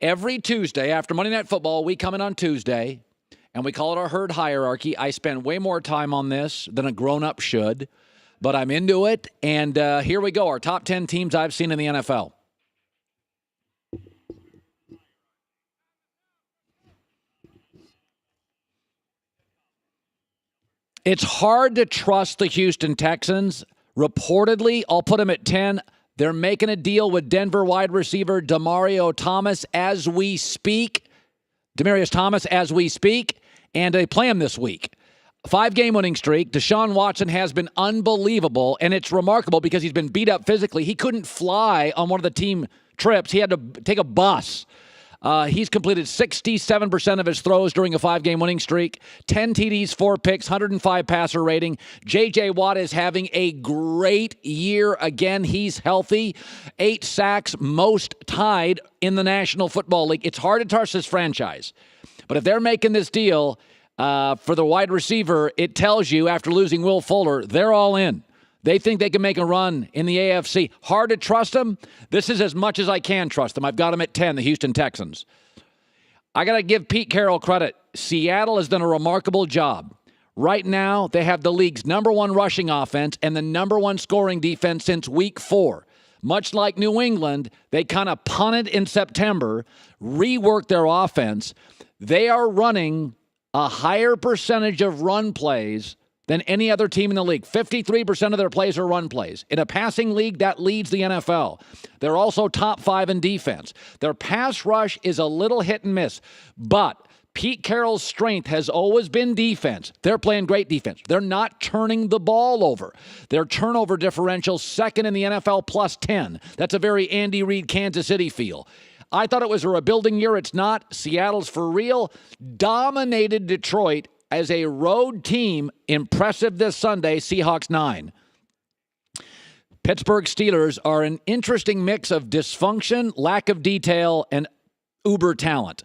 Every Tuesday after Monday Night Football, we come in on Tuesday, and we call it our herd hierarchy. I spend way more time on this than a grown-up should, but I'm into it. And here we go, our top 10 teams I've seen in the NFL. It's hard to trust the Houston Texans. Reportedly, I'll put them at 10. They're making a deal with Denver wide receiver Demaryius Thomas as we speak. And they play him this week. 5-game winning streak. Deshaun Watson has been unbelievable, and it's remarkable because he's been beat up physically. He couldn't fly on one of the team trips. He had to take a bus. He's completed 67% of his throws during a 5-game winning streak, 10 TDs, 4 picks, 105 passer rating. J.J. Watt is having a great year again. He's healthy. 8 sacks, most tied in the National Football League. It's hard to trust this franchise. But if they're making this deal for the wide receiver, it tells you after losing Will Fuller, they're all in. They think they can make a run in the AFC. Hard to trust them. This is as much as I can trust them. I've got them at 10, the Houston Texans. I got to give Pete Carroll credit. Seattle has done a remarkable job. Right now, they have the league's #1 rushing offense and the #1 scoring defense since week 4. Much like New England, they kind of punted in September, reworked their offense. They are running a higher percentage of run plays than any other team in the league. 53% of their plays are run plays. In a passing league, that leads the NFL. They're also top 5 in defense. Their pass rush is a little hit and miss, but Pete Carroll's strength has always been defense. They're playing great defense. They're not turning the ball over. Their turnover differential second in the NFL plus 10. That's a very Andy Reid, Kansas City feel. I thought it was a rebuilding year. It's not. Seattle's for real. Dominated Detroit as a road team. Impressive this Sunday, Seahawks 9. Pittsburgh Steelers are an interesting mix of dysfunction, lack of detail, and uber talent.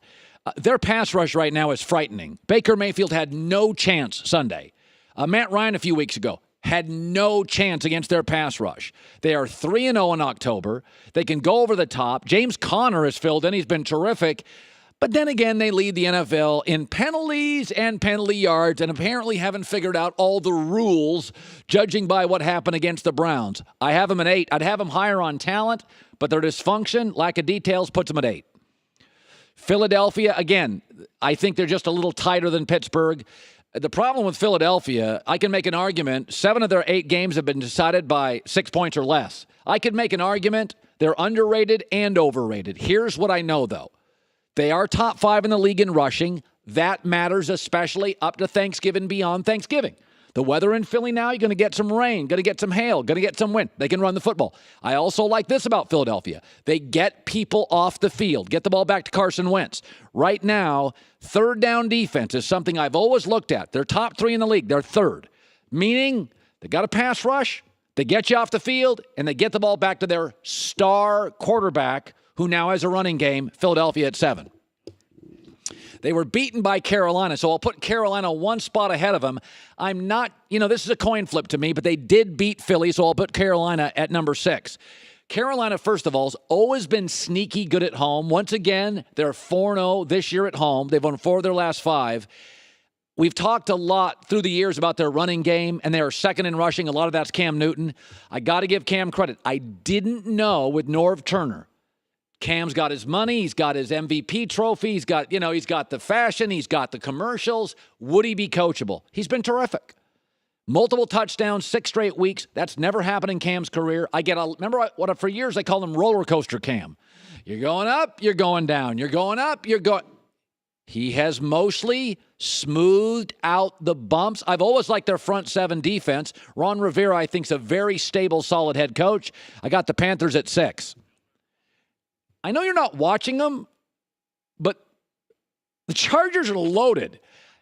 Their pass rush right now is frightening. Baker Mayfield had no chance Sunday. Matt Ryan a few weeks ago had no chance against their pass rush. They are 3-0 in October. They can go over the top. James Conner has filled in. He's been terrific. But then again, they lead the NFL in penalties and penalty yards and apparently haven't figured out all the rules, judging by what happened against the Browns. I have them at 8. I'd have them higher on talent, but their dysfunction, lack of details, puts them at 8. Philadelphia, again, I think they're just a little tighter than Pittsburgh. The problem with Philadelphia, I can make an argument, 7 of their 8 games have been decided by 6 points or less. I could make an argument they're underrated and overrated. Here's what I know, though. They are top 5 in the league in rushing. That matters, especially up to Thanksgiving, beyond Thanksgiving. The weather in Philly now, you're going to get some rain, going to get some hail, going to get some wind. They can run the football. I also like this about Philadelphia. They get people off the field, get the ball back to Carson Wentz. Right now, third down defense is something I've always looked at. They're top 3 in the league. They're third, meaning they got a pass rush, they get you off the field, and they get the ball back to their star quarterback, who now has a running game, Philadelphia at 7. They were beaten by Carolina, so I'll put Carolina 1 spot ahead of them. I'm not, this is a coin flip to me, but they did beat Philly, so I'll put Carolina at number 6. Carolina, first of all, has always been sneaky good at home. Once again, they're 4-0 this year at home. They've won 4 of their last 5. We've talked a lot through the years about their running game, and they are second in rushing. A lot of that's Cam Newton. I got to give Cam credit. I didn't know with Norv Turner. Cam's got his money. He's got his MVP trophy. He's got the fashion. He's got the commercials. Would he be coachable? He's been terrific. Multiple touchdowns, 6 straight weeks. That's never happened in Cam's career. Remember what for years I called him roller coaster Cam. You're going up, you're going down. You're going up, you're going. He has mostly smoothed out the bumps. I've always liked their front 7 defense. Ron Rivera, I think, is a very stable, solid head coach. I got the Panthers at 6. I know you're not watching them, but the Chargers are loaded.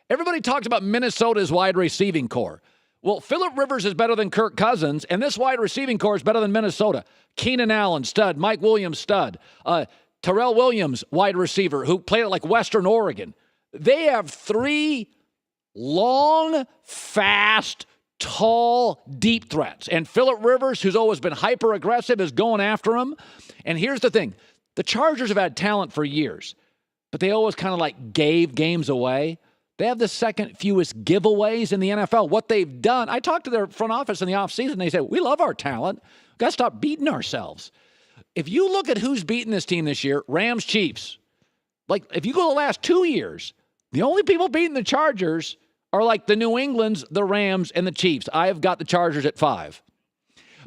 Everybody talks about Minnesota's wide receiving core. Well, Phillip Rivers is better than Kirk Cousins, and this wide receiving core is better than Minnesota. Keenan Allen, stud. Mike Williams, stud. Terrell Williams, wide receiver, who played at like Western Oregon. They have 3 long, fast, tall, deep threats. And Phillip Rivers, who's always been hyper-aggressive, is going after them. And here's the thing. The Chargers have had talent for years, but they always kind of like gave games away. They have the second fewest giveaways in the NFL. What they've done, I talked to their front office in the offseason. They said, we love our talent. We've got to stop beating ourselves. If you look at who's beaten this team this year, Rams, Chiefs. Like, if you go the last 2 years, the only people beating the Chargers are like the New Englands, the Rams, and the Chiefs. I have got the Chargers at 5.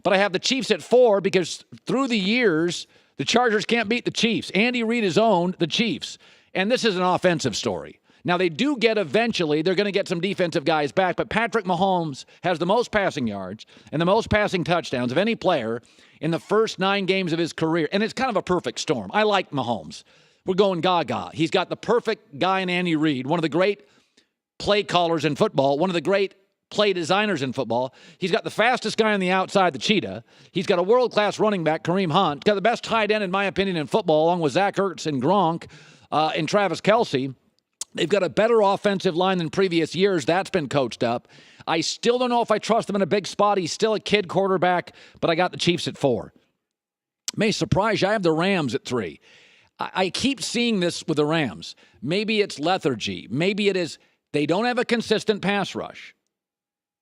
But I have the Chiefs at 4 because through the years, the Chargers can't beat the Chiefs. Andy Reid has owned the Chiefs. And this is an offensive story. Now, they do get eventually, they're going to get some defensive guys back, but Patrick Mahomes has the most passing yards and the most passing touchdowns of any player in the first 9 games of his career. And it's kind of a perfect storm. I like Mahomes. We're going gaga. He's got the perfect guy in Andy Reid, one of the great play callers in football, one of the great play designers in football. He's got the fastest guy on the outside, the cheetah. He's got a world-class running back, Kareem Hunt. Got the best tight end, in my opinion, in football, along with Zach Ertz and Gronk and Travis Kelce. They've got a better offensive line than previous years. That's been coached up. I still don't know if I trust him in a big spot. He's still a kid quarterback, but I got the Chiefs at 4. May surprise you, I have the Rams at 3. I keep seeing this with the Rams. Maybe it's lethargy. Maybe it is they don't have a consistent pass rush.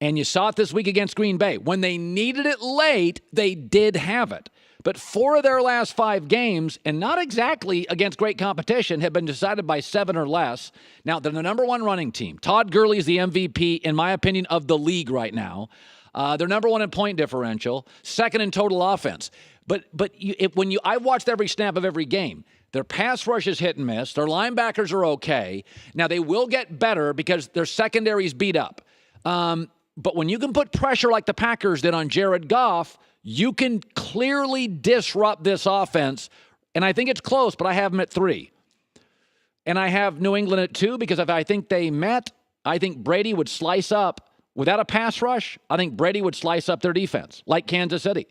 And you saw it this week against Green Bay. When they needed it late, they did have it. But 4 of their last 5 games, and not exactly against great competition, have been decided by 7 or less. Now, they're the number 1 running team. Todd Gurley is the MVP, in my opinion, of the league right now. They're number 1 in point differential, 2nd in total offense. But I watched every snap of every game. Their pass rush is hit and miss. Their linebackers are okay. Now, they will get better because their secondary is beat up. But when you can put pressure like the Packers did on Jared Goff, you can clearly disrupt this offense. And I think it's close, but I have them at 3. And I have New England at 2 because if I think they met, I think Brady would slice up. Without a pass rush, I think Brady would slice up their defense, like Kansas City.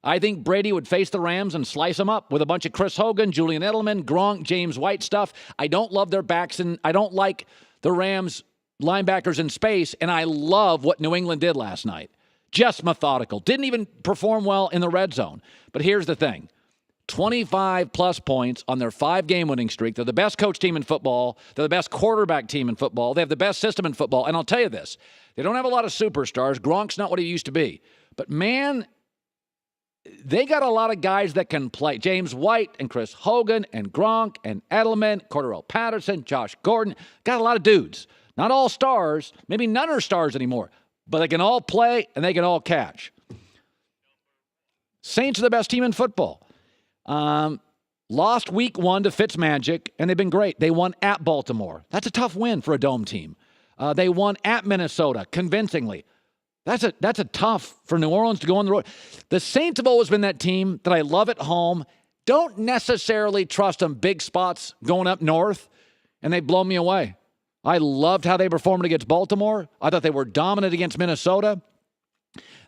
I think Brady would face the Rams and slice them up with a bunch of Chris Hogan, Julian Edelman, Gronk, James White stuff. I don't love their backs, and I don't like the Rams linebackers in space, and I love what New England did last night. Just methodical. Didn't even perform well in the red zone. But here's the thing. 25-plus points on their 5-game winning streak. They're the best coach team in football. They're the best quarterback team in football. They have the best system in football. And I'll tell you this. They don't have a lot of superstars. Gronk's not what he used to be. But, man, they got a lot of guys that can play. James White and Chris Hogan and Gronk and Edelman, Cordero Patterson, Josh Gordon. Got a lot of dudes. Not all stars. Maybe none are stars anymore. But they can all play and they can all catch. Saints are the best team in football. Lost week 1 to Fitzmagic, and they've been great. They won at Baltimore. That's a tough win for a dome team. They won at Minnesota convincingly. That's a tough for New Orleans to go on the road. The Saints have always been that team that I love at home. Don't necessarily trust them big spots going up north, and they blow me away. I loved how they performed against Baltimore. I thought they were dominant against Minnesota.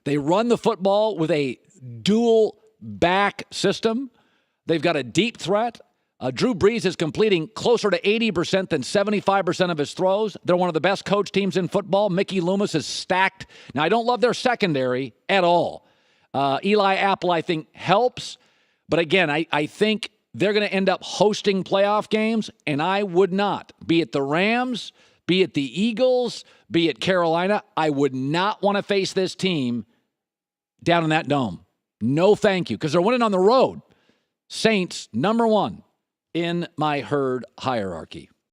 They run the football with a dual back system. They've got a deep threat. Drew Brees is completing closer to 80% than 75% of his throws. They're one of the best coach teams in football. Mickey Loomis is stacked. Now, I don't love their secondary at all. Eli Apple, I think, helps. But again, I think they're going to end up hosting playoff games, and I would not. Be it the Rams, be it the Eagles, be it Carolina, I would not want to face this team down in that dome. No thank you, because they're winning on the road. Saints, number 1 in my herd hierarchy.